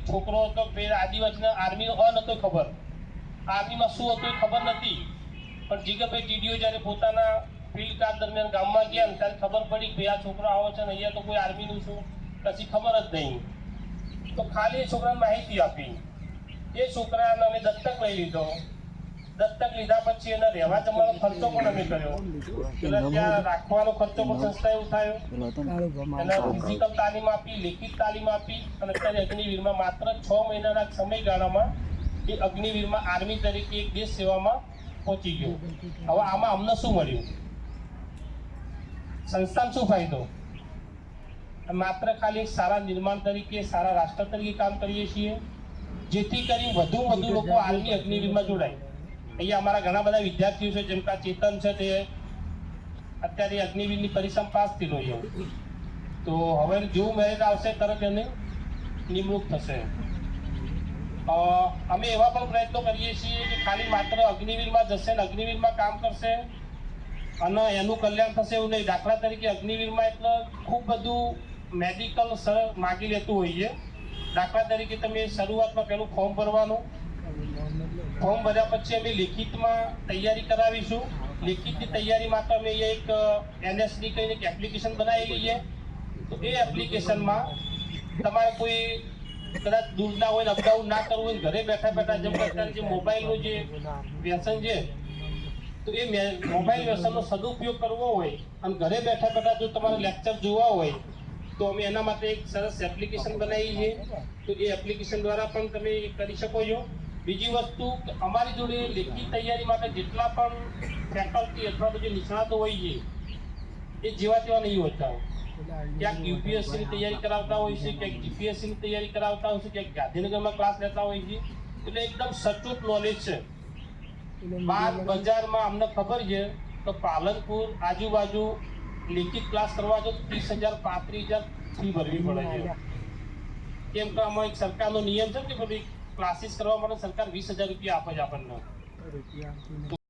છોકરો હતો પેલા આદિવાસીના આર્મી નતો ખબર, આર્મીમાં શું હતું એ ખબર નથી, પણ જીગરભાઈ ટીડીઓ જ્યારે પોતાના ફિલ્ડ કામ દરમિયાન ગામમાં ગયા ને ત્યારે ખબર પડી કે આ છોકરો આવો છે ને અહીંયા તો કોઈ આર્મીનું શું કશી ખબર જ નહીં. તો ખાલી એ છોકરાને માહિતી આપી. એ છોકરાને અમે દત્તક લઈ લીધો. દત્તક લીધા પછી એને રહેવા જમવાનો ખર્ચો પણ અમે કર્યો. એટલે ત્યાં રાખવાનો ખર્ચો પણ સંસ્થાએ ઉઠાવ્યો. એને ફિઝિકલ તાલીમ આપી, લેખિત તાલીમ આપી અને અત્યારે અગ્નિવીરમાં માત્ર 6 મહિનાના સમયગાળામાં એ અગ્નિવીરમાં આર્મી તરીકે એક દેશ સેવામાં પહોંચી ગયો. હવે આમાં અમને શું મળ્યું? સંસ્થાને શું ફાયદો? માત્ર ખાલી સારા નિર્માણ તરીકે, સારા રાષ્ટ્ર તરીકે કામ કરીએ છીએ, જેથી કરી વધુ લોકો આર્મી અગ્નિવીરમાં જોડાય. અહીંયા અમારા ઘણા બધા વિદ્યાર્થીઓ છે, જેમ કે ચેતન છે, તે અત્યારે અગ્નિવીરની પરીક્ષામાં પાસ થયેલો છે. તો હવે જેવું મેરિટ આવશે તરત એને નિમણૂક થશે. અમે એવા પણ પ્રયત્નો કરીએ છીએ કે ખાલી માત્ર અગ્નિવીરમાં જશે ને અગ્નિવીરમાં કામ કરશે અને એનું કલ્યાણ થશે એવું નહીં. દાખલા તરીકે અગ્નિવીરમાં એટલે ખૂબ બધું મેડિકલ સર માગી લેતું હોઈએ. દાખલા તરીકે તમે શરૂઆતમાં પેલું ફોર્મ ભરવાનું, ફોર્મ ભર્યા પછી અમે લેખિતમાં તૈયારી કરાવીશું. લેખિતની તૈયારી માટે અમે એક NSD કહીને એક એપ્લિકેશન બનાવી લઈએ. તો એ એપ્લિકેશનમાં તમારે કોઈ કદાચ દૂર ના હોય, અપડાઉન ના કરવું હોય, ઘરે બેઠા બેઠા જેમ કે અત્યારે જે મોબાઈલનું જે વ્યસન છે, તો એ મોબાઈલ વ્યસનનો સદુપયોગ કરવો હોય અને ઘરે બેઠા બેઠા જો તમારે લેક્ચર જોવા હોય તો અમે એના માટે એક સરસ એપ્લિકેશન બનાવી છે. તો એ એપ્લિકેશન દ્વારા પણ તમે કરી શકો છો. બીજી વસ્તુ, અમારી જોડે લેખિત તૈયારી માટે જેટલા પણ ફેકલ્ટી અથવા તો જે નિષ્ણાતો હોય છે એ જેવા તેવા નહીં હોતા. ક્યાંક UPSCની તૈયારી કરાવતા હોય છે, ક્યાંક GPSCની તૈયારી કરાવતા હોય છે, ક્યાંક ગાંધીનગરમાં ક્લાસ લેતા હોય છે. એટલે એકદમ સચોટ નોલેજ છે. બહાર બજારમાં અમને ખબર છે તો પાલનપુર આજુબાજુ લેખિત ક્લાસ કરવા જો 30,000 35,000 ફી ભરવી પડે છે. કેમ કે આમાં એક સરકારનો નિયમ છે કે બધી ક્લાસીસ કરવા માટે સરકાર 20,000 રૂપિયા આપે છે આપણને.